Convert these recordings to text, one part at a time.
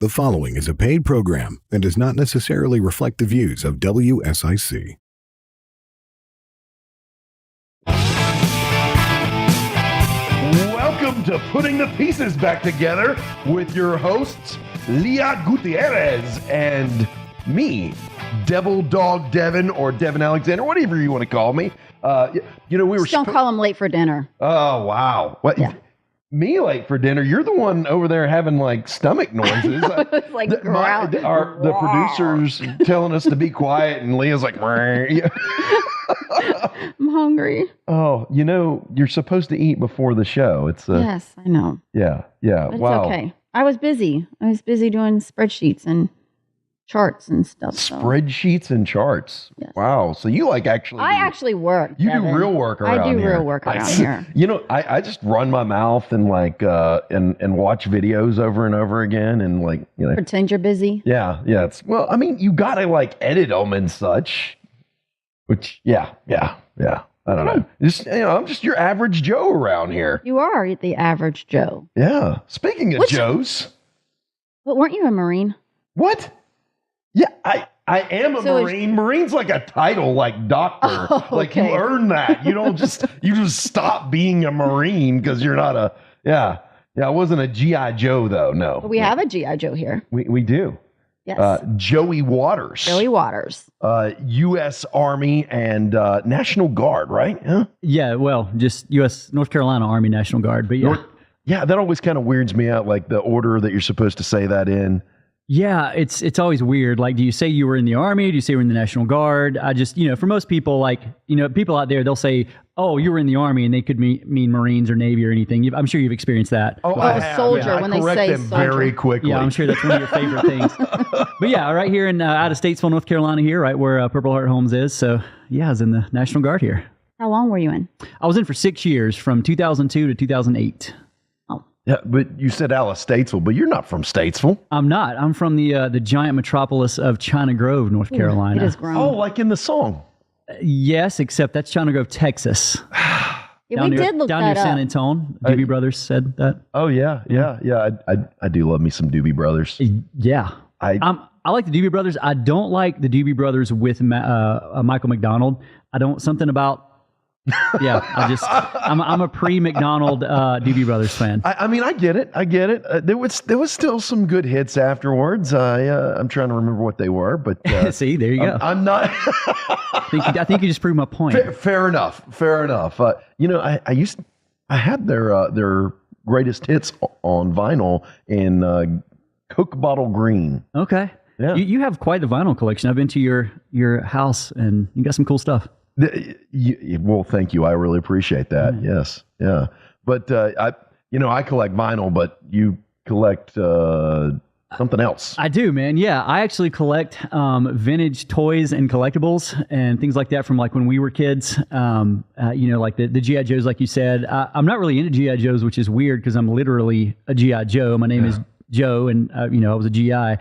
The following is a paid program and does not necessarily reflect the views of WSIC. Welcome to Putting the Pieces Back Together with your hosts, Leah Gutierrez and me, Devil Dog Devin or Devin Alexander, whatever you want to call me. We were Just don't call him late for dinner. Oh, wow. What? Yeah. Me late for dinner? You're the one over there having like stomach noises. It's like the producers telling us to be quiet, and Leah's like, I'm hungry. oh, you're supposed to eat before the show. It's Yes, I know. Yeah. But it's okay. I was busy. Doing spreadsheets and charts and stuff. Spreadsheets and charts. Yes. Wow. So you actually work. You Devin. do real work around here. I do real work around here. I just run my mouth and and watch videos over and over again and Pretend you're busy. Yeah. You gotta edit them and such. Which I don't know. I'm just your average Joe around here. You are the average Joe. Yeah. Speaking of Joes. But weren't you a Marine? What? Yeah, I am a Marine. Marine's like a title, like doctor. Oh, like you earn that. You don't just stop being a Marine because you're not a I wasn't a G.I. Joe though. No. But we have a G.I. Joe here. We do. Yes. Joey Waters. U.S. Army and National Guard, right? Huh? Yeah, well, just U.S. North Carolina Army National Guard, but yeah. That always kind of weirds me out, like the order that you're supposed to say that in. Yeah, it's always weird. Like, do you say you were in the Army? Do you say you were in the National Guard? I just, for most people, people out there, they'll say, oh, you were in the Army, and they could mean Marines or Navy or anything. I'm sure you've experienced that. Oh, a soldier, when they say them soldier. very quickly. Yeah, I'm sure that's one of your favorite things. But yeah, right here in out of Statesville, North Carolina here, right where Purple Heart Homes is. So yeah, I was in the National Guard here. How long were you in? I was in for 6 years, from 2002 to 2008. Yeah, but you said out of Statesville, but you're not from Statesville. I'm not. I'm from the giant metropolis of China Grove, North Carolina. It is grown. Oh, like in the song. Yes, except that's China Grove, Texas. We did look down that near San up. Antone. Doobie Brothers said that. Oh yeah. I do love me some Doobie Brothers. Yeah, I like the Doobie Brothers. I don't like the Doobie Brothers with Michael McDonald. Something about. Yeah, I'm a pre-McDonald Doobie Brothers fan. I get it. There was still some good hits afterwards. I'm trying to remember what they were, but see, there you go. I'm not. I think you just proved my point. Fair enough. I had their greatest hits on vinyl in Coke Bottle Green. Okay. Yeah. You have quite the vinyl collection. I've been to your house, and you got some cool stuff. Well, thank you. I really appreciate that. Mm. Yes. Yeah. But I collect vinyl, but you collect something else. I do, man. Yeah. I actually collect vintage toys and collectibles and things like that from like when we were kids. Like the G.I. Joes, like you said. I'm not really into G.I. Joes, which is weird because I'm literally a G.I. Joe. My name is Joe, and I was a G.I.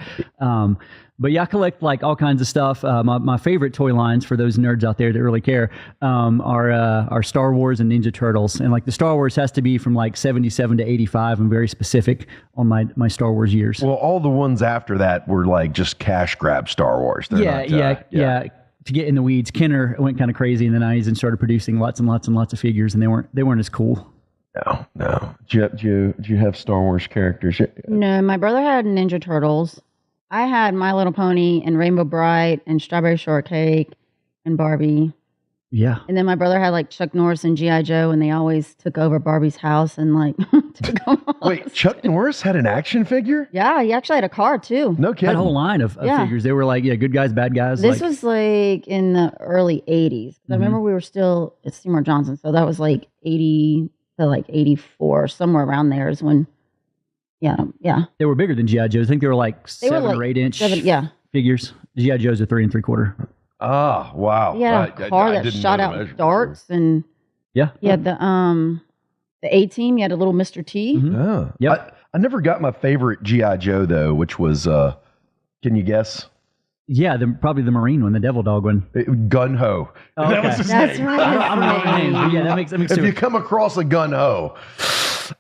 But yeah, I collect like all kinds of stuff. My favorite toy lines, for those nerds out there that really care, are Star Wars and Ninja Turtles. And like the Star Wars has to be from like 77 to 85. I'm very specific on my Star Wars years. Well, all the ones after that were like just cash grab Star Wars. They're yeah. To get in the weeds, Kenner went kind of crazy in the 90s and started producing lots and lots and lots of figures, and they weren't as cool. No. Do you have Star Wars characters? No, my brother had Ninja Turtles. I had My Little Pony and Rainbow Bright and Strawberry Shortcake and Barbie. Yeah. And then my brother had like Chuck Norris and G.I. Joe, and they always took over Barbie's house and like took them all. Wait, Chuck Norris had an action figure? Yeah, he actually had a car too. No kidding. That whole line of figures. They were like, good guys, bad guys. This was like in the early 80s. I remember we were still at Seymour Johnson, so that was like 80 to like 84, somewhere around there is when. Yeah. They were bigger than G.I. Joes. I think they were like 7 or 8 inch figures. G.I. Joes are 3 3/4. Oh, wow. He had a car that shot out darts and he had the A-Team. He had a little Mr. T. Mm-hmm. Oh. Yep. I never got my favorite G.I. Joe though, which was, can you guess? Yeah, probably the Marine one, the Devil Dog one. Gun Ho. Oh, okay. That was his That's name. right. I don't know the names, but yeah, that makes If sense. you come across a Gun Ho.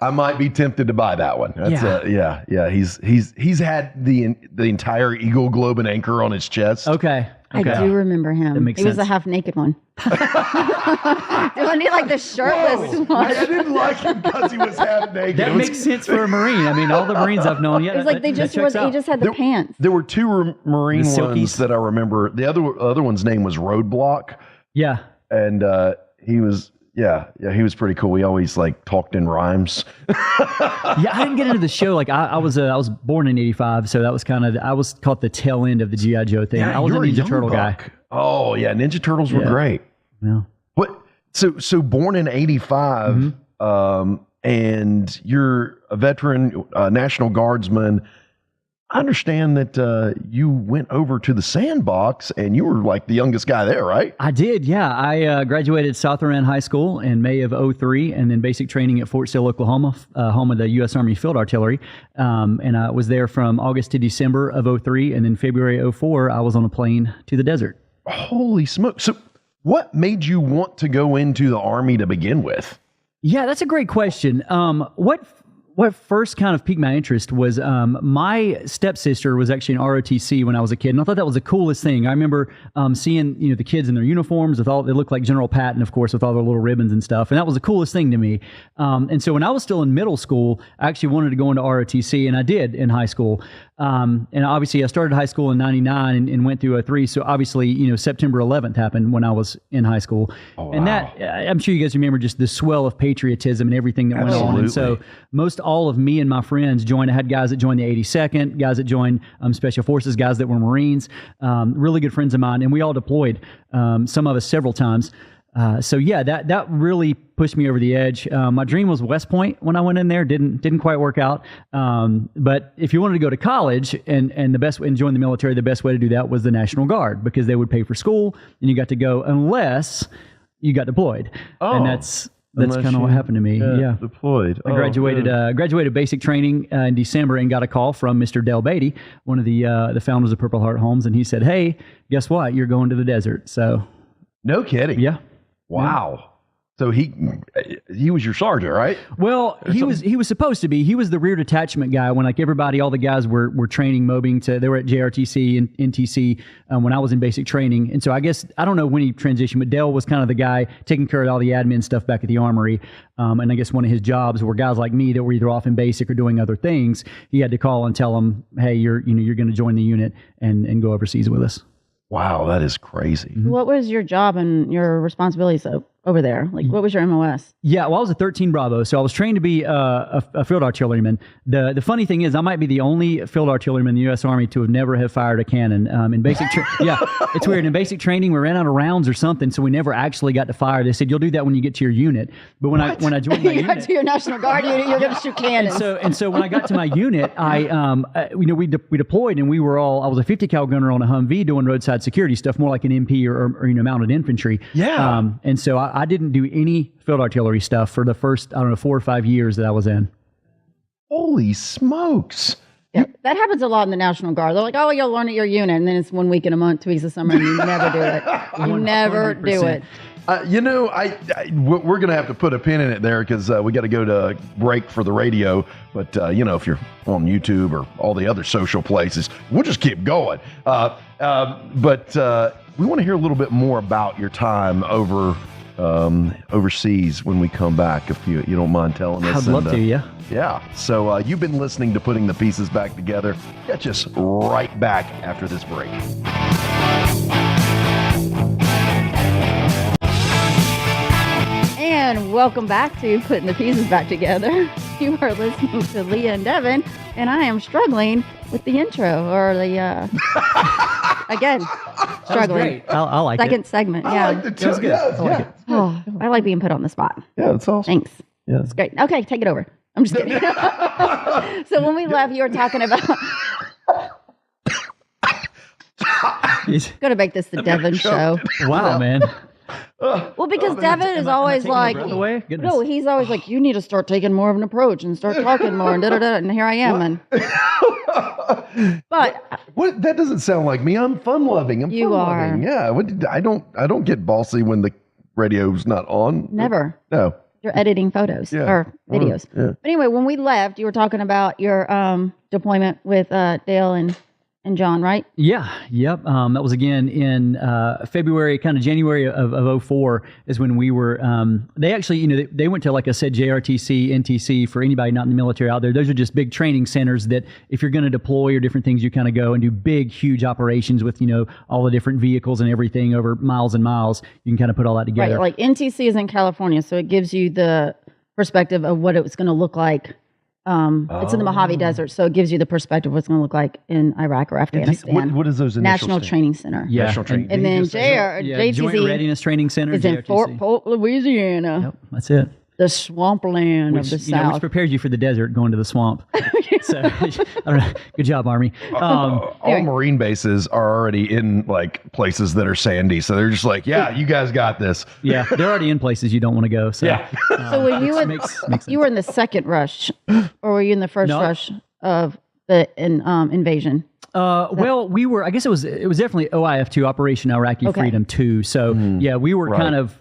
I might be tempted to buy that one. That's yeah. He's had the entire Eagle Globe and Anchor on his chest. Okay. I do remember him. That makes he was the sense. half naked one. Wasn't he like the shirtless one? I didn't like him because he was half naked. That makes sense for a Marine. I mean, all the Marines I've known. Yeah, It was like they just had the pants. There were two Marine The ones silkies. that I remember. The other one's name was Roadblock, Yeah. and he was he was pretty cool. He always like talked in rhymes. Yeah, I didn't get into the show. Like I was born in '85, so that was I was caught the tail end of the GI Joe thing. I was a you're Ninja young Turtle guy. buck. Oh yeah, Ninja Turtles were great. Yeah. What? So born in '85, and you're a veteran, National Guardsman. I understand that you went over to the sandbox and you were like the youngest guy there, right? I did, yeah. I graduated South Iran High School in May of '03, and then basic training at Fort Sill, Oklahoma, home of the U.S. Army Field Artillery. And I was there from August to December of '03, and then February '04, I was on a plane to the desert. Holy smoke. So what made you want to go into the Army to begin with? Yeah, that's a great question. What first kind of piqued my interest was my stepsister was actually in ROTC when I was a kid, and I thought that was the coolest thing. I remember seeing the kids in their uniforms with they looked like General Patton, of course, with all their little ribbons and stuff, and that was the coolest thing to me. And so when I was still in middle school, I actually wanted to go into ROTC, and I did in high school. And obviously, I started high school in '99 and went through '03. So obviously, September 11th happened when I was in high school, and that I'm sure you guys remember just the swell of patriotism and everything that went on. And so most all of me and my friends joined. I had guys that joined the 82nd, guys that joined Special Forces, guys that were Marines, really good friends of mine, and we all deployed. Some of us several times. So yeah, that really pushed me over the edge. My dream was West Point when I went in there. Didn't quite work out. But if you wanted to go to college and join the military, the best way to do that was the National Guard, because they would pay for school and you got to go unless you got deployed. And that's kind of what happened to me. Yeah. Deployed. I graduated basic training in December and got a call from Mr. Del Beatty, one of the founders of Purple Heart Homes, and he said, "Hey, guess what? You're going to the desert." So, no kidding. yeah. Wow. So he was your sergeant, right? Well, he was supposed to be. He was the rear detachment guy when all the guys were training, mobbing they were at JRTC and NTC when I was in basic training. And so I guess, I don't know when he transitioned, but Dale was kind of the guy taking care of all the admin stuff back at the Armory. And I guess one of his jobs were guys like me that were either off in basic or doing other things. He had to call and tell them, "Hey, you're going to join the unit and go overseas with us." Wow, that is crazy. What was your job and your responsibilities over there? Like, what was your MOS? Yeah, well, I was a 13 Bravo, so I was trained to be a field artilleryman. The funny thing is, I might be the only field artilleryman in the U.S. Army to have fired a cannon. In basic, it's weird. In basic training, we ran out of rounds or something, so we never actually got to fire. They said you'll do that when you get to your unit. But when I joined my You got unit, to your National Guard unit, you're going to shoot cannons. and so when I got to my unit, we deployed, and I was a 50 cal gunner on a Humvee doing roadside security stuff, more like an MP or mounted infantry. Yeah. And so I didn't do any field artillery stuff for the first 4 or 5 years that I was in. Holy smokes. Yeah, that happens a lot in the National Guard. They're like, "Oh, you'll learn at your unit," and then it's 1 week in a month, 2 weeks of summer, and you never do it. You never do it. We're going to have to put a pin in it there because we got to go to break for the radio. But, if you're on YouTube or all the other social places, we'll just keep going. But we want to hear a little bit more about your time overseas when we come back, if you don't mind telling us. I'd love to, yeah. Yeah. So you've been listening to Putting the Pieces Back Together. Catch us right back after this break. And welcome back to Putting the Pieces Back Together. You are listening to Leah and Devin, and I am struggling with the intro, or the, again, struggling. I like Second it. segment, I yeah. like the two. Yeah. Oh, I like being put on the spot. Yeah, that's awesome. Thanks. Yeah. It's great. Okay, take it over. I'm just kidding. So when we left, you were talking about... Gonna make this the Devin show. Wow, man. Well, because Devin is always like, no, he's always like, you need to start taking more of an approach and start talking more and da-da-da. And here I am. But what? That doesn't sound like me. I'm fun loving. You are. Yeah. I don't get bossy when the radio's not on. Never. No. you're editing photos or videos. Yeah. But anyway, when we left, you were talking about your deployment with Dale and John, right? Yeah. Yep. That was again in February, kind of January of 04 is when we were, they actually, they went to, like I said, JRTC, NTC, for anybody not in the military out there. Those are just big training centers that if you're going to deploy or different things, you kind of go and do big, huge operations with, all the different vehicles and everything over miles and miles. You can kind of put all that together. Right. Like NTC is in California, so it gives you the perspective of what it was going to look like. It's in the Mojave Desert, so it gives you the perspective of what's going to look like in Iraq or Afghanistan. What is those initials? National Training Center. Yeah. National Training. And then Joint JTC Readiness Training Center is in JRTC. Fort Polk, Louisiana. Yep, that's it. The swampland of the Which South. prepares you for the desert, going to the swamp. So, I don't know. Good job, Army. All Marine bases are already in like places that are sandy, so they're just like, yeah, you guys got this. Yeah, they're already in places you don't want to go. So, Yeah. So when you makes you were in the second rush, or were you in the first No. rush of the invasion? Well, we were. I guess it was definitely OIF2, Operation Iraqi Okay. Freedom 2. So yeah, we were kind of.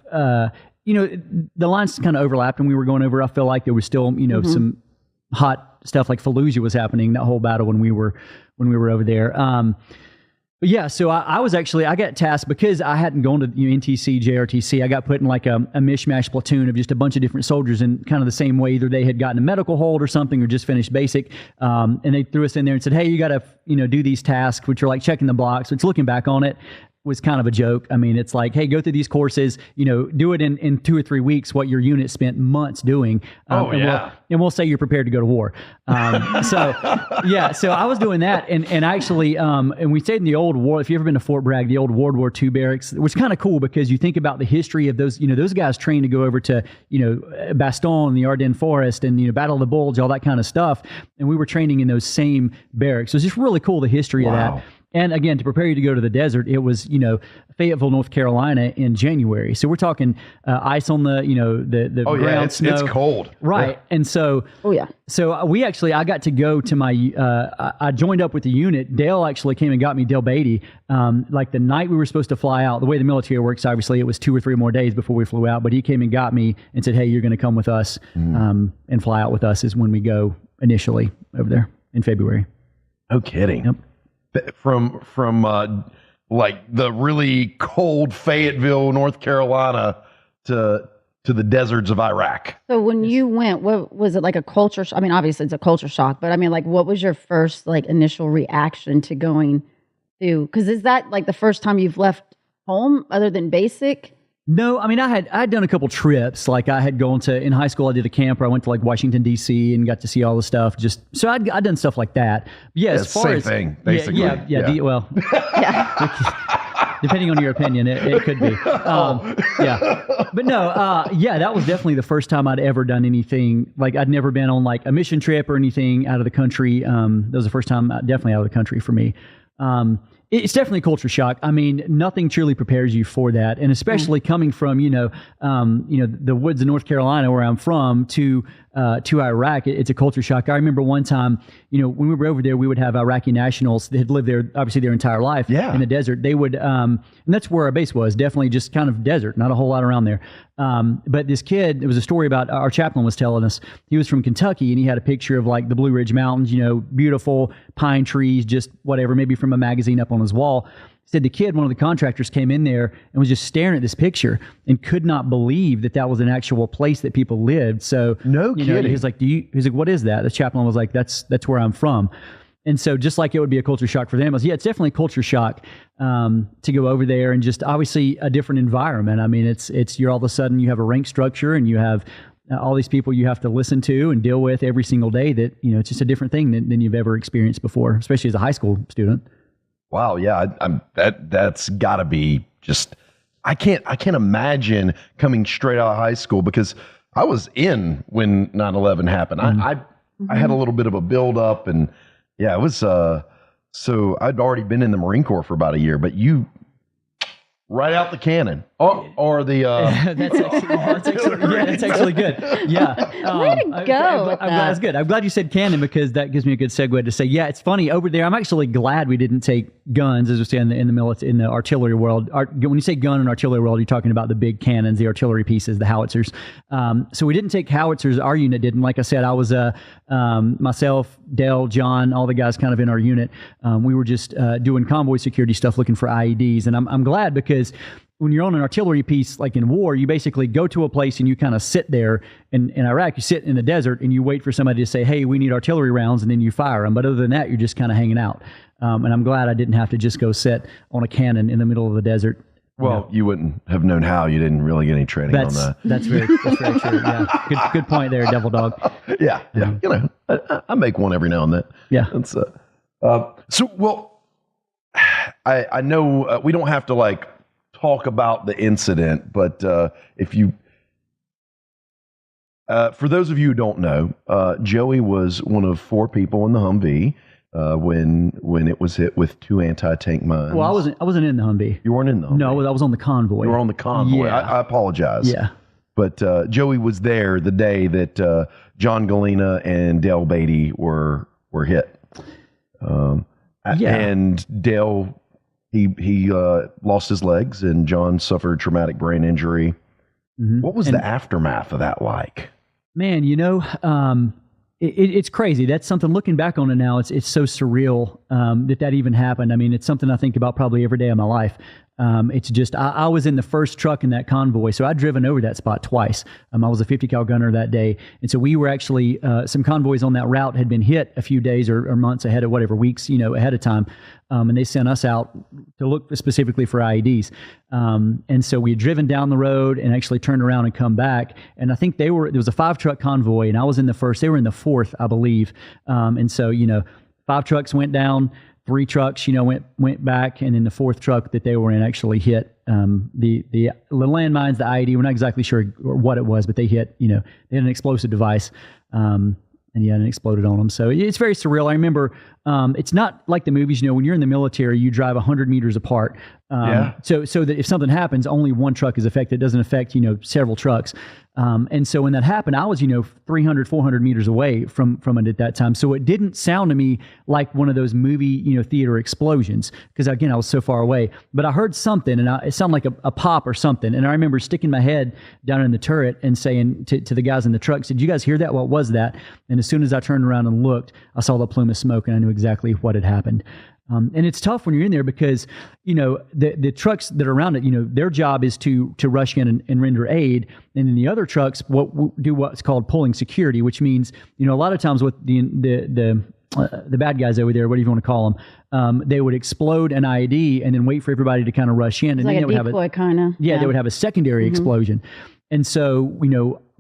The lines kind of overlapped, and we were going over. I feel like there was still, some hot stuff like Fallujah was happening, that whole battle when we were over there. But yeah, so I got tasked because I hadn't gone to NTC, JRTC. I got put in like a mishmash platoon of just a bunch of different soldiers in kind of the same way. Either they had gotten a medical hold or something, or just finished basic. And they threw us in there and said, hey, you got to, do these tasks, which are like checking the blocks, which looking back on it was kind of a joke. I mean, it's like, hey, go through these courses, do it in 2 or 3 weeks, what your unit spent months doing. And we'll say you're prepared to go to war. So I was doing that. And actually, and we stayed in the old war, if you've ever been to Fort Bragg, the old World War II barracks, which is kind of cool because you think about the history of those, those guys trained to go over to, Bastogne, the Ardennes Forest, and, Battle of the Bulge, all that kind of stuff. And we were training in those same barracks. So it's just really cool, the history of that. And again, to prepare you to go to the desert, it was, Fayetteville, North Carolina in January. So we're talking ice on the, the ground, snow. It's cold. Right. Yeah. And so, so I got to go to my, I joined up with the unit. Dale actually came and got me, Dale Beatty, like the night we were supposed to fly out. The way the military works, obviously, it was 2 or 3 more days before we flew out. But he came and got me and said, hey, you're going to come with us and fly out with us is when we go initially over there in February. No kidding. Yep. From like the really cold Fayetteville, North Carolina to the deserts of Iraq. So when you went, what was it like a culture? I mean, obviously it's a culture shock, but I mean, like, what was your first like initial reaction to going through? Because is that like the first time you've left home other than basic? No, I mean, I'd done a couple trips. Like I had gone to, in high school, I did a camp where I went to like Washington, D.C. and got to see all the stuff. So I'd done stuff like that. Yeah, as far same as thing, basically. Well, depending on your opinion, it could be. But no, that was definitely the first time I'd ever done anything. Like I'd never been on like a mission trip or anything out of the country. That was the first time definitely out of the country for me. It's definitely culture shock. I mean, nothing truly prepares you for that, and especially coming from the woods of North Carolina, where I'm from, to Iraq. It's a culture shock. I remember one time, when we were over there, we would have Iraqi nationals that had lived there obviously their entire life in the desert. They would, and that's where our base was. Definitely just kind of desert, not a whole lot around there. But this kid, it was a story about our chaplain was telling us. He was from Kentucky, and he had a picture of like the Blue Ridge Mountains, beautiful pine trees, just whatever, maybe from a magazine up on his wall. He said the kid, one of the contractors, came in there and was just staring at this picture and could not believe that was an actual place that people lived. So no kidding. He was like, he's like, what is that? The chaplain was like, that's where I'm from. And so just like it would be a culture shock for them, it's definitely a culture shock to go over there, and just obviously a different environment. I mean, you're all of a sudden you have a rank structure, and you have all these people you have to listen to and deal with every single day that, it's just a different thing than you've ever experienced before, especially as a high school student. Wow. Yeah. That's gotta be just, I can't imagine coming straight out of high school, because I was in when 9/11 happened. I had a little bit of a build up, and it was, so I'd already been in the Marine Corps for about a year, but right out the cannon, or the. That's actually good. Yeah, Way to go with that. That's good. I'm glad you said cannon because that gives me a good segue to say, yeah, it's funny over there. I'm actually glad we didn't take guns, as we say in the artillery world. When you say gun in artillery world, you're talking about the big cannons, the artillery pieces, the howitzers. So we didn't take howitzers. Our unit didn't. Like I said, I was myself, Dale, John, all the guys kind of in our unit. We were just doing convoy security stuff, looking for IEDs, and I'm glad because when you're on an artillery piece, like in war, you basically go to a place and you kind of sit there. In Iraq, you sit in the desert and you wait for somebody to say, hey, we need artillery rounds, and then you fire them. But other than that, you're just kind of hanging out. And I'm glad I didn't have to just go sit on a cannon in the middle of the desert. Well, you wouldn't have known how. You didn't really get any training on that. That's very true. Yeah, good point there, Devil Dog. Yeah. You know, I make one every now and then. Yeah. That's, I know we don't have to like talk about the incident, but if you, for those of you who don't know, Joey was one of 4 people in the Humvee when it was hit with 2 anti-tank mines. Well, I wasn't in the Humvee. You weren't in the Humvee. No, I was on the convoy. You were on the convoy. Yeah. I apologize. Yeah. But Joey was there the day that John Galena and Dale Beatty were hit. And Dale, he lost his legs, and John suffered traumatic brain injury. Mm-hmm. What was the aftermath of that like? Man, you know, it's crazy. That's something, looking back on it now, it's so surreal that even happened. I mean, it's something I think about probably every day of my life. It's just, I was in the first truck in that convoy, so I'd driven over that spot twice. I was a 50 cal gunner that day, and so we were actually, some convoys on that route had been hit a few days or months ahead of whatever, weeks, ahead of time, and they sent us out to look specifically for IEDs. And so we had driven down the road and actually turned around and come back, and I think there was a 5-truck convoy, and I was in the first, they were in the 4th, I believe, and so, 5 trucks went down, 3 trucks, went back, and then the 4th truck that they were in actually hit the landmines, the IED. We're not exactly sure what it was, but they hit, they had an explosive device, and it exploded on them. So it's very surreal. I remember it's not like the movies. When you're in the military, you drive 100 meters apart. So that if something happens, only one truck is affected. It doesn't affect several trucks. And so when that happened, I was 300, 400 meters away from it at that time. So it didn't sound to me like one of those movie theater explosions, because again I was so far away. But I heard something, and it sounded like a pop or something. And I remember sticking my head down in the turret and saying to the guys in the trucks, "Did you guys hear that? What was that?" And as soon as I turned around and looked, I saw the plume of smoke, and I knew exactly what had happened. And it's tough when you're in there because, the trucks that are around it, their job is to rush in and render aid. And then the other trucks do what's called pulling security, which means, a lot of times with the bad guys over there, whatever you want to call them, they would explode an IED and then wait for everybody to kind of rush in. It's and like then a they would decoy kind of. They would have a secondary explosion. And so,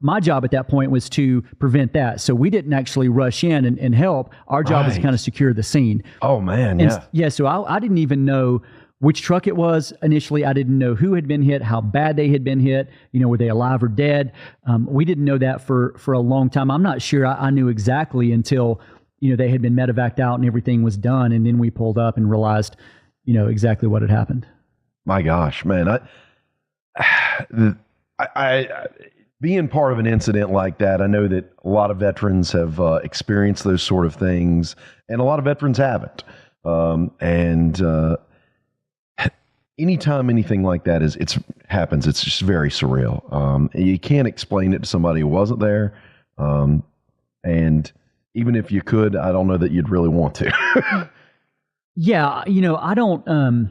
my job at that point was to prevent that. So we didn't actually rush in and help. Our job was to kind of secure the scene. Oh, man. So I didn't even know which truck it was initially. I didn't know who had been hit, how bad they had been hit. Were they alive or dead? We didn't know that for a long time. I'm not sure I knew exactly until, they had been medevaced out and everything was done. And then we pulled up and realized, exactly what had happened. My gosh, man. I being part of an incident like that, I know that a lot of veterans have experienced those sort of things, and a lot of veterans haven't. Anytime anything like that happens, it's just very surreal. You can't explain it to somebody who wasn't there, and even if you could, I don't know that you'd really want to. Yeah, I don't.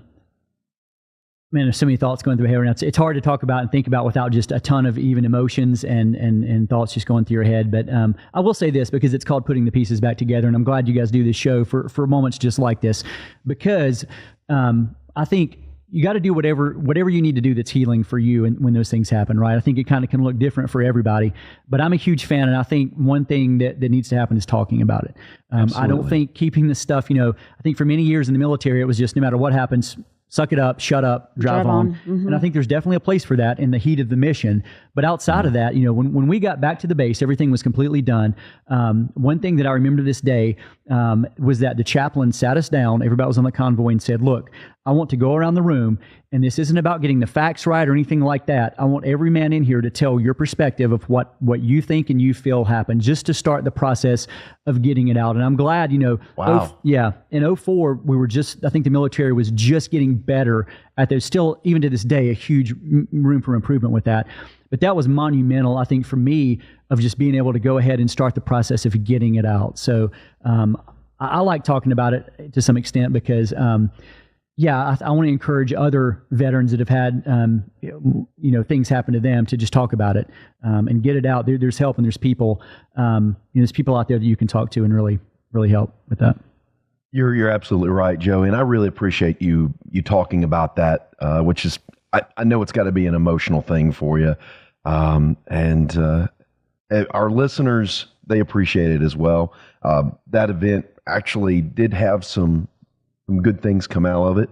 Man, there's so many thoughts going through my head right now. It's hard to talk about and think about without just a ton of even emotions and thoughts just going through your head. But I will say this, because it's called putting the pieces back together, and I'm glad you guys do this show for moments just like this, because I think you got to do whatever you need to do that's healing for you, and when those things happen, right? I think it kind of can look different for everybody, but I'm a huge fan, and I think one thing that needs to happen is talking about it. I don't think keeping this stuff, I think for many years in the military, it was just no matter what happens, suck it up, shut up, drive on. Mm-hmm. And I think there's definitely a place for that in the heat of the mission. But outside of that, when we got back to the base, everything was completely done. One thing that I remember to this day was that the chaplain sat us down, everybody was on the convoy, and said, "Look, I want to go around the room, and this isn't about getting the facts right or anything like that. I want every man in here to tell your perspective of what you think and you feel happened, just to start the process of getting it out. And I'm glad, Wow. in 2004, we were I think the military was just getting better at there's still, even to this day, a huge room for improvement with that. But that was monumental, I think, for me, of just being able to go ahead and start the process of getting it out. So I like talking about it to some extent because, I want to encourage other veterans that have had, things happen to them to just talk about it and get it out. There's help and there's people, there's people out there that you can talk to and really, really help with that. You're absolutely right, Joey, and I really appreciate you talking about that, which is I know it's got to be an emotional thing for you, and our listeners, they appreciate it as well. That event actually did have some good things come out of it.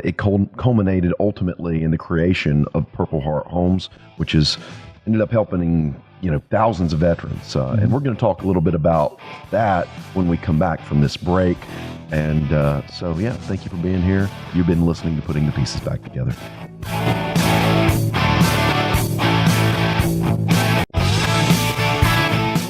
It culminated ultimately in the creation of Purple Heart Homes, which is ended up helping thousands of veterans. And we're going to talk a little bit about that when we come back from this break. And thank you for being here. You've been listening to Putting the Pieces Back Together.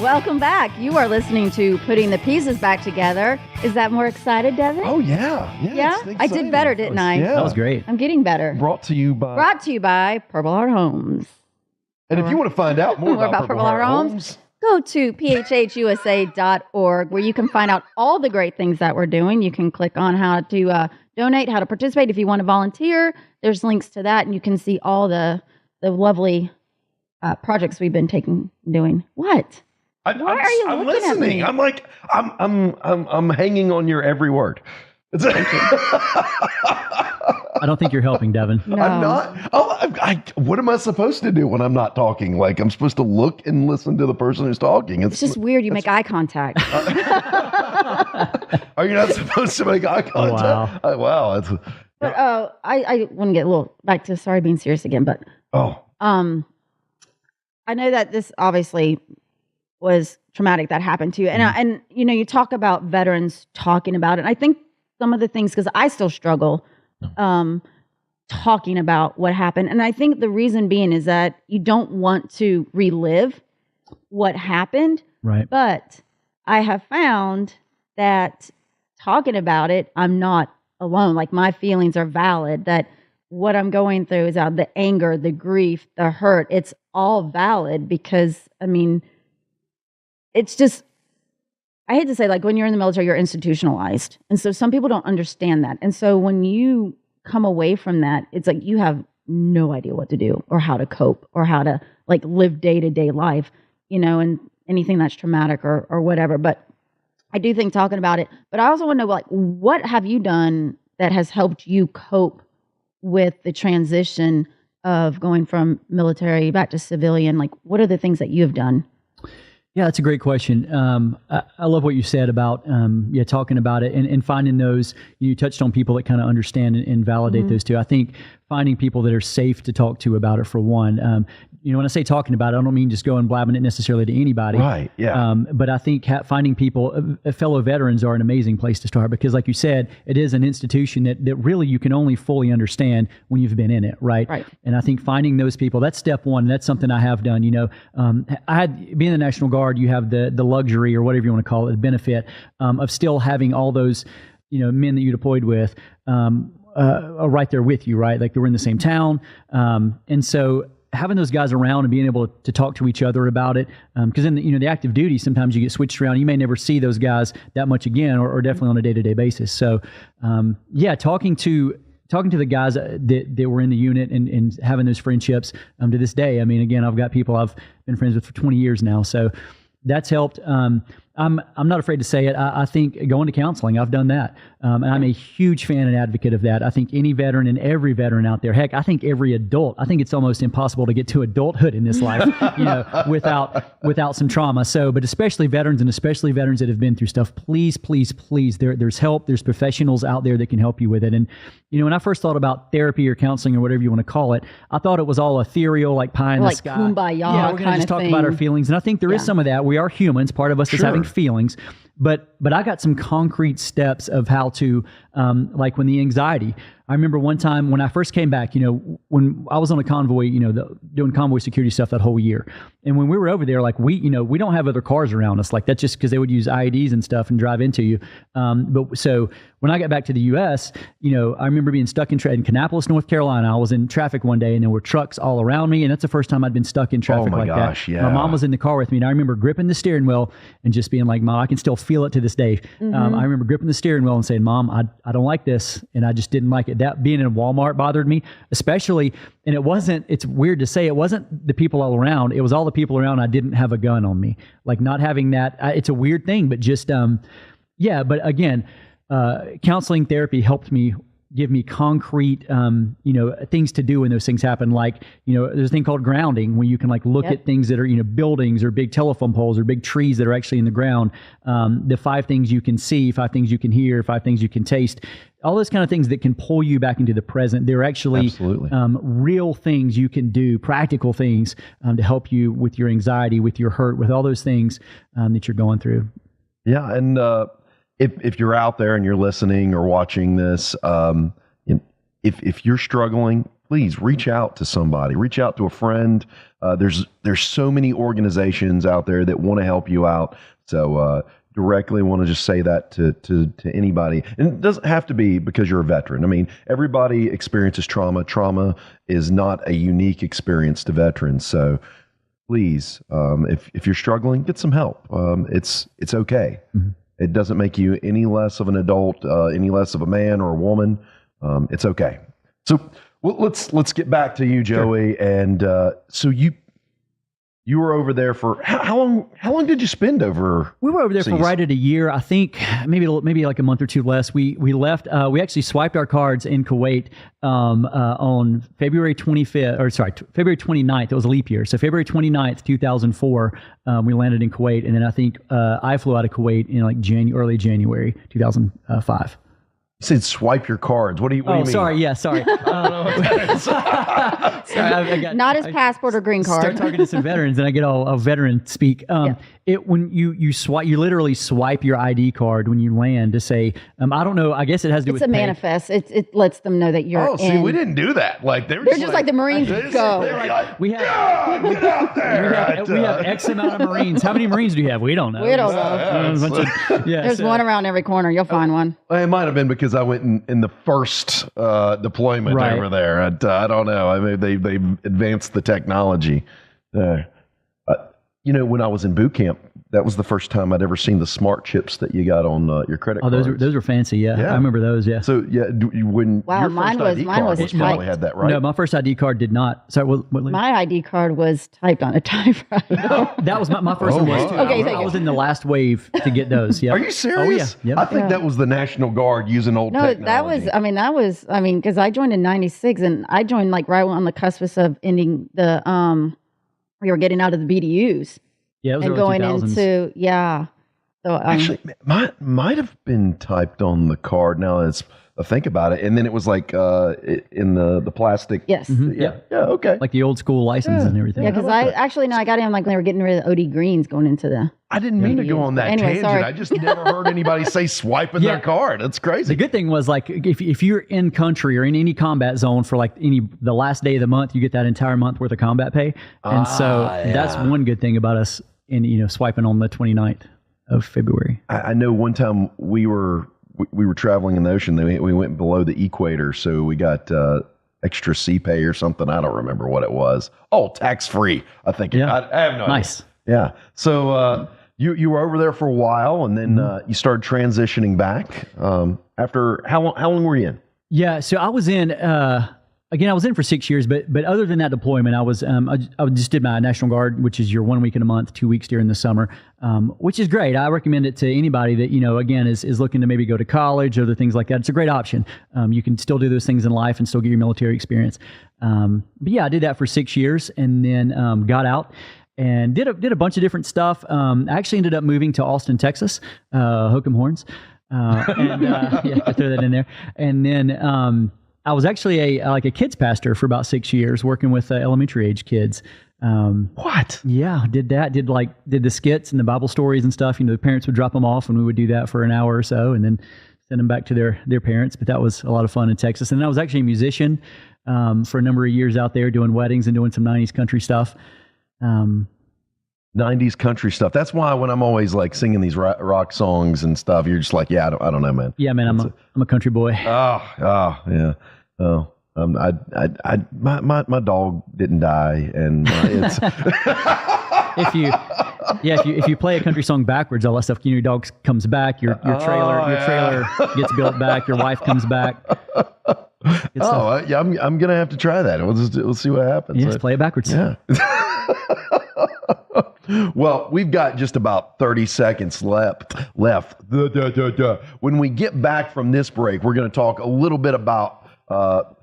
Welcome back. You are listening to Putting the Pieces Back Together. Is that more excited, Devin? Oh, yeah. Yeah? I did better, didn't I? Yeah. That was great. I'm getting better. Brought to you by Purple Heart Homes. And if you want to find out more about Purple Heart Homes, go to phhusa.org, where you can find out all the great things that we're doing. You can click on how to donate, how to participate. If you want to volunteer, there's links to that, and you can see all the lovely projects we've been doing. What? Why are you I'm looking at listening. me? I'm like, I'm hanging on your every word. I don't think you're helping, Devin. No. I'm not. What am I supposed to do when I'm not talking? Like, I'm supposed to look and listen to the person who's talking. It's just weird. You make eye contact. Are you not supposed to make eye contact? Wow. Wow. But I want to get a little back to sorry being serious again. But I know that this obviously was traumatic that happened to you, and you talk about veterans talking about it. And I think some of the things, because I still struggle talking about what happened, and I think the reason being is that you don't want to relive what happened. Right. But I have found that talking about it, I'm not alone. Like, my feelings are valid. That what I'm going through is out, the anger, the grief, the hurt. It's all valid because, it's just, I hate to say, like, when you're in the military, you're institutionalized. And so some people don't understand that. And so when you come away from that, it's like you have no idea what to do or how to cope or how to, like, live day-to-day life, and anything that's traumatic or whatever. But I do think talking about it. But I also want to know, like, what have you done that has helped you cope with the transition of going from military back to civilian? Like, what are the things that you have done? Yeah, that's a great question. I love what you said about talking about it and finding those. You touched on people that kind of understand and validate those two. I think finding people that are safe to talk to about it, for one. When I say talking about it, I don't mean just going blabbing it necessarily to anybody. Right, yeah. But I think finding people, fellow veterans, are an amazing place to start because, like you said, it is an institution that really you can only fully understand when you've been in it, right? Right. And I think finding those people, that's step one. That's something I have done. I had, being in the National Guard, you have the luxury, or whatever you want to call it, the benefit of still having all those, men that you deployed with right there with you, right? Like, they were in the same town. And so having those guys around and being able to talk to each other about it, because in the active duty, sometimes you get switched around. You may never see those guys that much again, or definitely on a day-to-day basis. So, talking to the guys that were in the unit and having those friendships to this day. Again, I've got people I've been friends with for 20 years now, so that's helped. I'm not afraid to say it. I think going to counseling, I've done that. And I'm a huge fan and advocate of that. I think any veteran and every veteran out there, heck, I think every adult, I think it's almost impossible to get to adulthood in this life, without some trauma. So, but especially veterans that have been through stuff, please, there's help. There's professionals out there that can help you with it. And, when I first thought about therapy or counseling or whatever you want to call it, I thought it was all ethereal, like pie in the sky. Kumbaya Yeah, we're going to just talk about our feelings. And I think there is some of that. We are humans. Part of us is having feelings. But I got some concrete steps of how to, like when the anxiety. I remember one time when I first came back, when I was on a convoy, doing convoy security stuff that whole year. And when we were over there, like we don't have other cars around us. Like that's just because they would use IEDs and stuff and drive into you. But so when I got back to the U.S., I remember being stuck in Kannapolis, North Carolina. I was in traffic one day and there were trucks all around me. And that's the first time I'd been stuck in traffic like that. Yeah. My mom was in the car with me and I remember gripping the steering wheel and just being like, Mom, I can still feel it to this day. I remember gripping the steering wheel and saying, Mom, I don't like this. And I just didn't like it. That being in Walmart bothered me, especially. And it's weird to say, it wasn't the people all around. It was all the people around. I didn't have a gun on me. Like not having that, it's a weird thing, but just, but again, counseling therapy helped me give me concrete, things to do when those things happen. Like, there's a thing called grounding where you can like look at things that are, buildings or big telephone poles or big trees that are actually in the ground. The 5 things you can see, 5 things you can hear, 5 things you can taste, all those kind of things that can pull you back into the present. They're actually real things you can do, practical things to help you with your anxiety, with your hurt, with all those things that you're going through. Yeah. And, if you're out there and you're listening or watching this, if you're struggling, please reach out to somebody, reach out to a friend. There's so many organizations out there that want to help you out. So, directly want to just say that to anybody. And it doesn't have to be because you're a veteran. I mean, everybody experiences trauma. Trauma is not a unique experience to veterans. So please, if you're struggling, get some help. It's okay. Mm-hmm. It doesn't make you any less of an adult, any less of a man or a woman. It's okay. So let's get back to you, Joey. Sure. And so you were over there for how long? How long did you spend over? We were over there for right at a year. I think maybe like a month or two less. We left. We actually swiped our cards in Kuwait on February 25th, February 29th. It was a leap year, so February 29th, 2004. We landed in Kuwait, and then I think I flew out of Kuwait in like early January 2005. You said swipe your cards. What do you mean? Sorry. Yeah, sorry. I don't know what that is. Sorry, not his passport or green card. Start talking to some veterans, and I get all veteran speak. When you swipe, you literally swipe your ID card when you land to say, I don't know. I guess it has to do with. It's a manifest. It lets them know that you're. Oh, see, we didn't do that. Like they're just like the Marines go. We have get out there. We have X amount of Marines. How many Marines do you have? We don't know. We don't know. There's one around every corner. You'll find one. It might have been because I went in the first deployment over there. I don't know. I mean, they've advanced the technology. When I was in boot camp, that was the first time I'd ever seen the smart chips that you got on your credit cards. Those were fancy. Yeah, I remember those. Yeah. So when your first ID card probably had that, right? No, my first ID card did not. Sorry, what my ID card was typed on a typewriter. That was my first one was too. Okay, I was in the last wave to get those. Yeah. Are you serious? Oh, yeah. Yep. I think that was the National Guard using old technology. that was because I joined in '96 and I joined like right on the cusp of ending the we were getting out of the BDUs. Yeah, it was and early going 2000s. into So actually, might have been typed on the card. Now as I think about it, and then it was like in the plastic. Yes. Mm-hmm. Yeah. Okay. Like the old school license and everything. Yeah, because I got in like when they were getting rid of the OD greens going into the. I didn't mean to go on that tangent. Sorry. I just never heard anybody say swiping their card. That's crazy. The good thing was like if you're in country or in any combat zone for like the last day of the month, you get that entire month worth of combat pay. And that's one good thing about us in swiping on the 29th of February. I know one time we were traveling in the ocean. We went below the equator, so we got extra sea pay or something. I don't remember what it was. Oh, tax free. I think. Yeah. I have no idea. Nice. Yeah. So you were over there for a while, and then you started transitioning back. After how long were you in? Yeah. So I was in. Again, I was in for 6 years, but other than that deployment, I was I just did my National Guard, which is your 1 week in a month, 2 weeks during the summer, which is great. I recommend it to anybody that again is looking to maybe go to college or other things like that. It's a great option. You can still do those things in life and still get your military experience. But yeah, I did that for 6 years and then got out and did a bunch of different stuff. I actually ended up moving to Austin, Texas, Hook'em Horns, and yeah, to throw that in there, and then. I was actually a kids pastor for about 6 years, working with elementary age kids. What? Yeah, did that. Did the skits and the Bible stories and stuff. The parents would drop them off, and we would do that for an hour or so, and then send them back to their parents. But that was a lot of fun in Texas. And I was actually a musician for a number of years out there doing weddings and doing some 90s country stuff. 90s country stuff. That's why when I'm always like singing these rock songs and stuff, you're just like, yeah, I don't know, man. Yeah, man, I'm a country boy. Oh, yeah. Oh, my dog didn't die, and it's if you play a country song backwards, all that stuff, your dog comes back, your trailer gets built back, your wife comes back. Yeah, I'm gonna have to try that. We'll see what happens. Yeah, just play it backwards. Yeah. Well, we've got just about 30 seconds left. When we get back from this break, we're going to talk a little bit about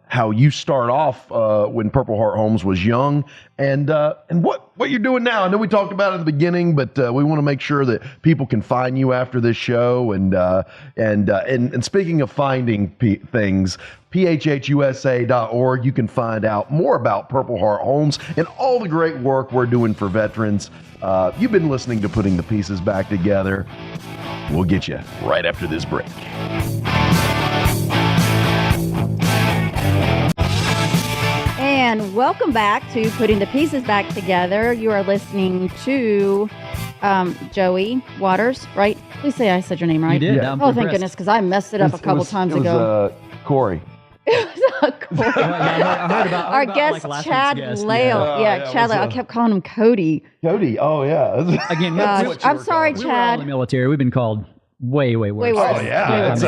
how you start off when Purple Heart Homes was young, and what you're doing now. I know we talked about it in the beginning, but we want to make sure that people can find you after this show. And speaking of finding things, phhusa.org, you can find out more about Purple Heart Homes and all the great work we're doing for veterans. You've been listening to Putting the Pieces Back Together. We'll get you right after this break. And welcome back to Putting the Pieces Back Together. You are listening to Joey Waters, right? Please say I said your name right. You did. Yeah. Oh, thank goodness, because I messed it up a couple times ago. Corey. It was Corey. I heard about Our guest, last Chad week's guest. Lale. Yeah, Chad Lale. I kept calling him Cody. Cody. Oh, yeah. Again, Gosh, I'm sorry, we were all in the Chad. military. We've been called way worse. Way worse. Oh, yeah. It's,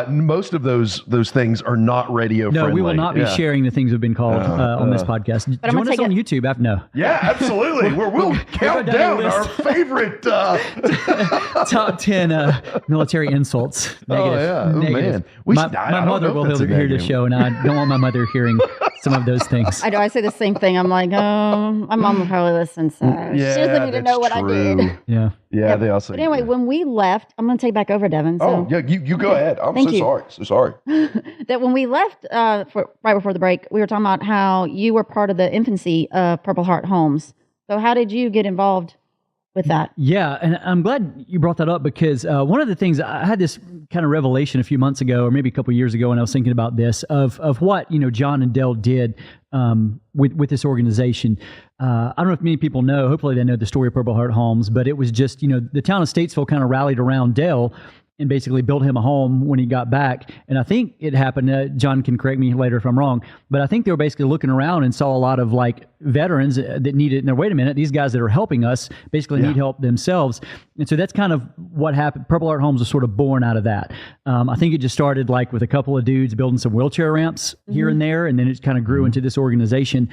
most of those things are not radio No, friendly. we will not be sharing the things we've been called on this podcast. But I'm Join gonna us on take YouTube after. No. Yeah, absolutely. We'll count down a down our list. favorite. Top 10 military insults. Negative. yeah. Oh, Negative. man. My mother will hear the show, and I don't want my mother hearing some of those things. I know. I say the same thing. I'm like, oh, my mom will probably listen, so she doesn't need to know what I did. Yeah. Yeah, they also. But anyway, when we left, I'm going to take back over, Devin. So. Oh, yeah, you go ahead. I'm Thank so you. sorry. So sorry. That when we left right before the break, we were talking about how you were part of the infancy of Purple Heart Homes. So how did you get involved with that? Yeah, and I'm glad you brought that up because one of the things I had this kind of revelation a few months ago, or maybe a couple of years ago, when I was thinking about this of what John and Dell did with this organization. I don't know if many people know. Hopefully, they know the story of Purple Heart Homes, but it was just the town of Statesville kind of rallied around Dell and basically built him a home when he got back. And I think it happened, John can correct me later if I'm wrong, but I think they were basically looking around and saw a lot of like veterans that needed, now wait a minute, these guys that are helping us basically need help themselves. And so that's kind of what happened. Purple Heart Homes was sort of born out of that. I think it just started like with a couple of dudes building some wheelchair ramps here and there, and then it kind of grew into this organization.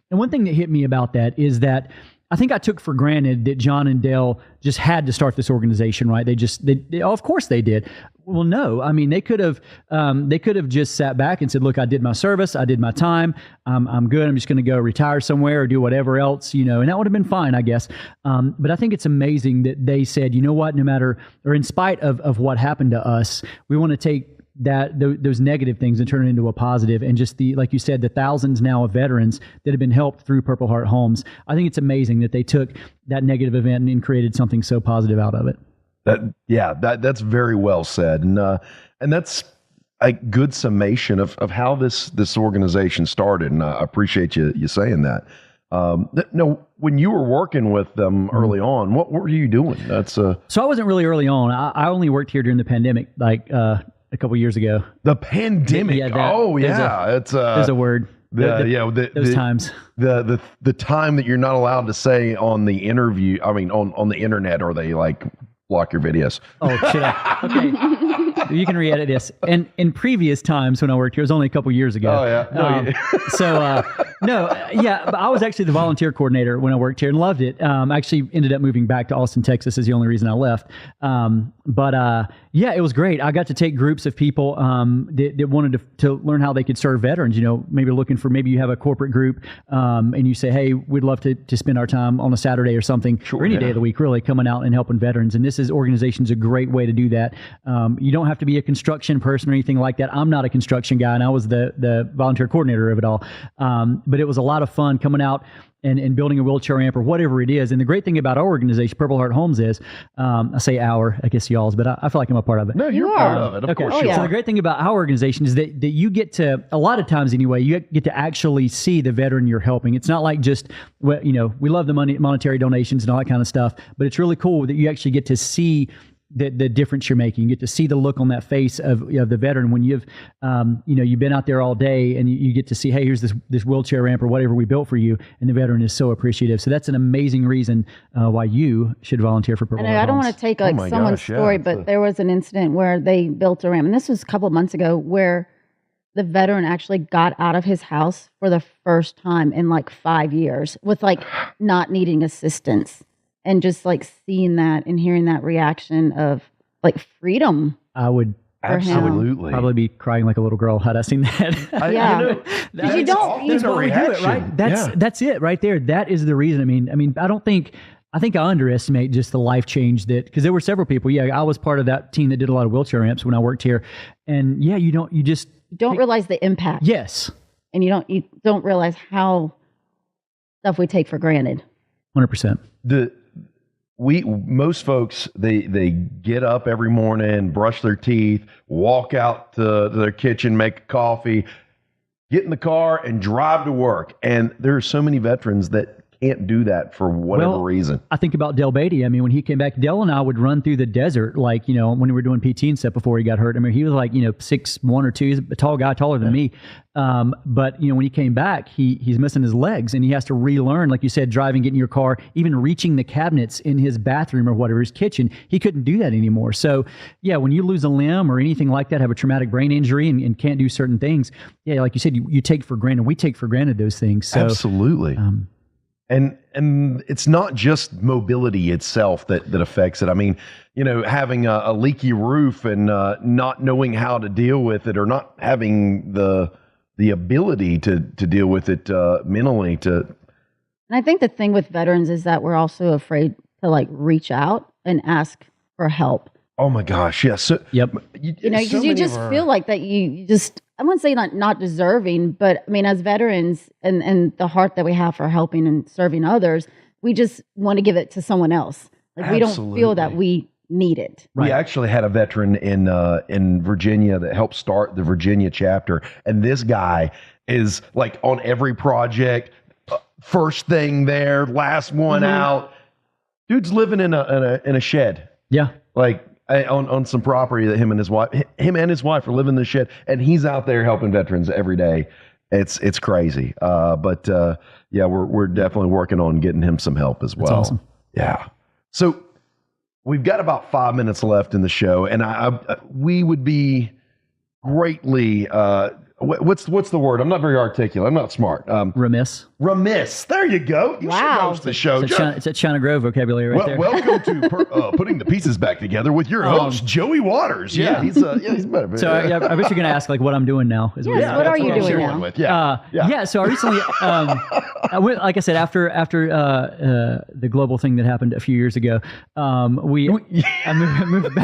And one thing that hit me about that is that I think I took for granted that John and Dell just had to start this organization, right? They of course they did. Well, no, I mean, they could have just sat back and said, look, I did my service. I did my time. I'm good. I'm just going to go retire somewhere or do whatever else, and that would have been fine, I guess. But I think it's amazing that they said, you know what, no matter, or in spite of what happened to us, we want to take those negative things and turn it into a positive. And just like you said, the thousands now of veterans that have been helped through Purple Heart Homes. I think it's amazing that they took that negative event and created something so positive out of it. That's very well said. And that's a good summation of how this organization started. And I appreciate you saying that. No, when you were working with them early on, what were you doing? So I wasn't really early on. I only worked here during the pandemic, like a couple years ago. The pandemic. There's a word. Those times. The time that you're not allowed to say on the interview. I mean, on the internet, or they like block your videos. Oh, should I? Okay. You can re-edit this. And in previous times when I worked here, it was only a couple years ago. Oh, yeah. But I was actually the volunteer coordinator when I worked here and loved it. I actually ended up moving back to Austin, Texas is the only reason I left. It was great. I got to take groups of people that wanted to learn how they could serve veterans, maybe you have a corporate group and you say, hey, we'd love to spend our time on a Saturday or something, or any day of the week, really, coming out and helping veterans. And this organization's a great way to do that. You don't have to be a construction person or anything like that. I'm not a construction guy, and I was the volunteer coordinator of it all. But it was a lot of fun coming out and building a wheelchair ramp or whatever it is. And the great thing about our organization, Purple Heart Homes, is I say our, I guess y'all's, but I feel like I'm a part of it. No, you're part of it. Of course you So are. the great thing about our organization is that you get to, a lot of times anyway, you get to actually see the veteran you're helping. It's not like just, we love the monetary donations and all that kind of stuff, but it's really cool that you actually get to see the difference you're making. You get to see the look on that face of the veteran when you've been out there all day, and you get to see, hey, here's this wheelchair ramp or whatever we built for you, and the veteran is so appreciative. So that's an amazing reason why you should volunteer for Purple Heart I don't Homes. want to take someone's story, but there was an incident where they built a ramp, and this was a couple of months ago, where the veteran actually got out of his house for the first time in like 5 years with like not needing assistance. And just like seeing that and hearing that reaction of like freedom. I would absolutely probably be crying like a little girl had I seen that. Yeah. That's you don't- there's why a we do it, reaction. right? That's it right there. That is the reason. I mean, I think I underestimate just the life change because there were several people. Yeah, I was part of that team that did a lot of wheelchair ramps when I worked here. And yeah, you don't realize the impact. Yes. And you don't realize how stuff we take for granted. 100%. Most folks, they get up every morning, brush their teeth, walk out to their kitchen, make a coffee, get in the car and drive to work. And there are so many veterans that can't do that for whatever reason. I think about Del Beatty. I mean, when he came back, Del and I would run through the desert, like, when we were doing PT and stuff before he got hurt. I mean, he was like, 6'1" or 2". He's a tall guy, taller than me. But when he came back, he's missing his legs, and he has to relearn, like you said, driving, getting in your car, even reaching the cabinets in his bathroom or whatever, his kitchen. He couldn't do that anymore. So yeah, when you lose a limb or anything like that, have a traumatic brain injury and can't do certain things, yeah, like you said, you take for granted. We take for granted those things. So, absolutely. And it's not just mobility itself that affects it. I mean, having a leaky roof and not knowing how to deal with it, or not having the ability to deal with it mentally. And I think the thing with veterans is that we're also afraid to like reach out and ask for help. Oh my gosh, yes. So, yep. Because you just feel like that you just, I wouldn't say not deserving, but I mean, as veterans and the heart that we have for helping and serving others, we just want to give it to someone else. Like we don't feel that we need it. Right. We actually had a veteran in Virginia that helped start the Virginia chapter, and this guy is like on every project, first thing there, last one out. Dude's living in a shed. Yeah, like on some property that him and his wife are living in the shed, and he's out there helping veterans every day. It's crazy. But yeah, we're definitely working on getting him some help as well. That's awesome. Yeah. So we've got about 5 minutes left in the show, and we would be greatly what's the word? I'm not very articulate. I'm not smart. Remiss. Remiss. There you go. You should host the show. It's a China Grove vocabulary right there. Welcome to Putting the Pieces Back Together with your host, Joey Waters. Yeah, he's better. So I bet you're going to ask like what I'm doing now. What are you doing now? Yeah. So I recently, I went, like I said, after the global thing that happened a few years ago, I moved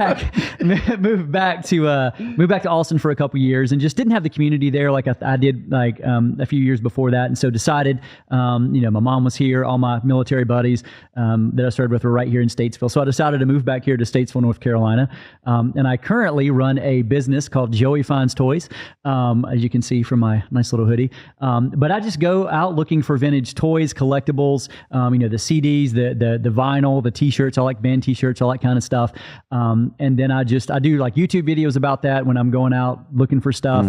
back to Austin for a couple years, and just didn't have the community there like I did like a few years before that, and so decided, my mom was here, all my military buddies that I started with were right here in Statesville, so I decided to move back here to Statesville, North Carolina, and I currently run a business called Joey Finds Toys, as you can see from my nice little hoodie, but I just go out looking for vintage toys, collectibles, the CDs, the vinyl, the t-shirts. I like band t-shirts, all that kind of stuff, and then I do like YouTube videos about that when I'm going out looking for stuff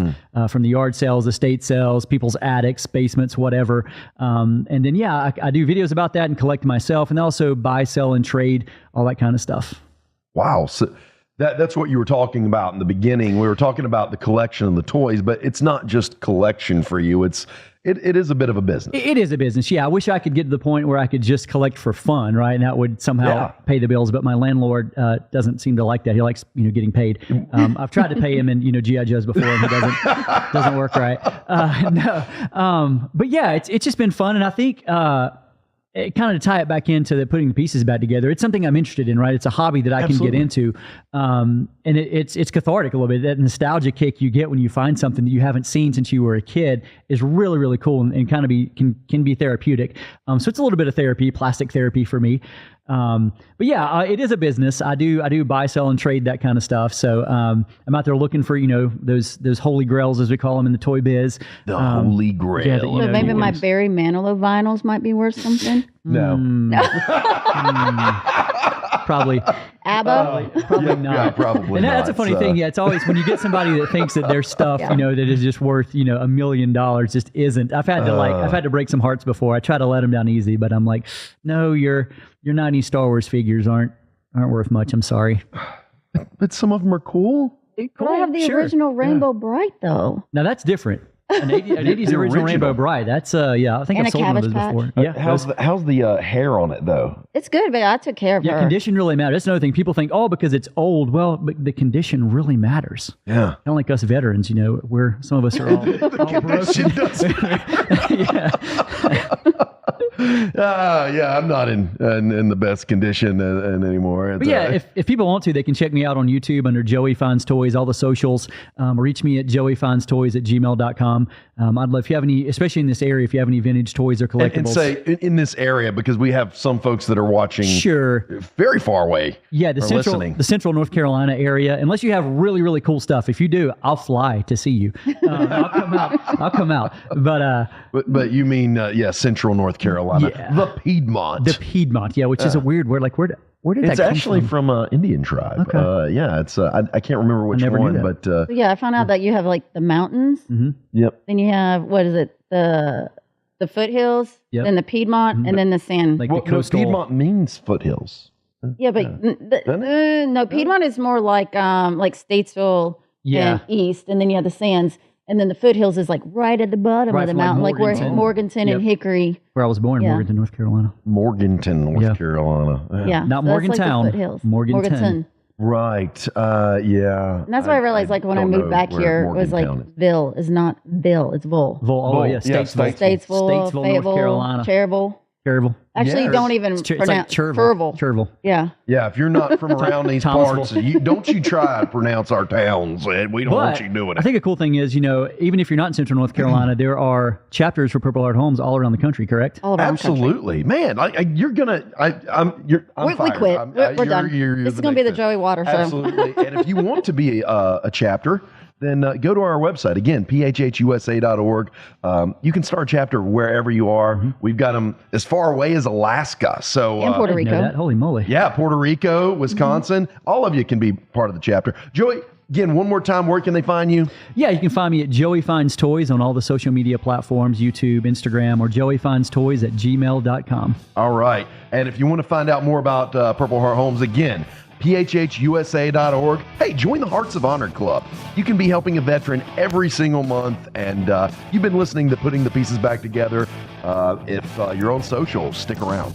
from the yard sales, estate sales, people's attics, basements, whatever. And then, I do videos about that and collect myself, and also buy, sell, and trade, all that kind of stuff. Wow. So that's what you were talking about in the beginning. We were talking about the collection of the toys, but it's not just collection for you. It is a bit of a business. It is a business. Yeah. I wish I could get to the point where I could just collect for fun, right? And that would somehow pay the bills. But my landlord doesn't seem to like that. He likes, getting paid. I've tried to pay him in, GI Joes before, and he doesn't work right. No. But yeah, it's just been fun. And I think, kind of tie it back into the putting the pieces back together. It's something I'm interested in, right? It's a hobby that I can get into. And it's cathartic a little bit. That nostalgia kick you get when you find something that you haven't seen since you were a kid is really, really cool and kind of can be therapeutic. So it's a little bit of therapy, plastic therapy for me. But yeah, it is a business. I do buy, sell, and trade that kind of stuff. So I'm out there looking for, those holy grails, as we call them in the toy biz. The holy grail. Yeah, So maybe my Barry Manilow vinyls might be worth something. No. Probably. ABBA? Probably not. Yeah, probably and not. that's a funny thing. Yeah, it's always when you get somebody that thinks that their stuff, that is just worth, $1 million, just isn't. I've had to break some hearts before. I try to let them down easy, but I'm like, no, your 90s Star Wars figures aren't worth much. I'm sorry. But some of them are cool. But I have the original Rainbow Bright, though. Now that's different. An 80s original Rainbow Bright. That's I think And I've sold one of those before. Yeah. How's the hair on it though? It's good, but I took care of her. Condition really matters. That's another thing. People think, because it's old. Well, but the condition really matters. Yeah. Kind of like us veterans, some of us are all, all broken. Yeah, I'm not in the best condition anymore. But if people want to, they can check me out on YouTube under Joey Finds Toys, all the socials. Reach me at joeyfindstoys@gmail.com. I'd love, if you have any, especially in this area, if you have any vintage toys or collectibles. And say in this area, because we have some folks that are watching very far away. Yeah, the central North Carolina area. Unless you have really, really cool stuff. If you do, I'll fly to see you. I'll come out. But you mean, central North Carolina. Yeah. The Piedmont. Which is a weird word. Like, where did that come from? It's actually from an Indian tribe. Okay. It's I can't remember which one, but I found out that you have like the mountains. Mm-hmm. Yep. Then you have the foothills, then the Piedmont, and then the sand. Like the coastal. Piedmont means foothills. Yeah, but no, Piedmont is more like Statesville and east, and then you have the sands. And then the foothills is like right at the bottom of the mountain, like where Morganton and Hickory. Where I was born, Morganton, North Carolina. Morganton, North Carolina. Yeah. Not so Morgantown. like the foothills. Morganton. Right. Yeah. And that's why I realized, like, when I moved back here, it was like Ville is not Ville, it's Vol. Statesville, Fayetteville, North Carolina. Cherville. Actually, don't even pronounce like Cherville. Yeah. Yeah, if you're not from around these parts, don't you try to pronounce our towns. We don't want you doing it. I think a cool thing is, even if you're not in Central North Carolina, there are chapters for Purple Heart Homes all around the country, correct? All around Absolutely. the country. Man, you're going to... I'm we fired. quit. We're done. This is going to be the Joey Water Show. Absolutely. And if you want to be a chapter... then go to our website. Again, phhusa.org. You can start a chapter wherever you are. Mm-hmm. We've got them as far away as Alaska. So and Puerto Rico. That. Holy moly. Yeah, Puerto Rico, Wisconsin. Mm-hmm. All of you can be part of the chapter. Joey, again, one more time, where can they find you? Yeah, you can find me at Joey Finds Toys on all the social media platforms, YouTube, Instagram, or joeyfindstoys@gmail.com. All right. And if you want to find out more about Purple Heart Homes, again, phhusa.org. Hey, join the Hearts of Honor Club. You can be helping a veteran every single month, and you've been listening to Putting the Pieces Back Together. If you're on social, stick around.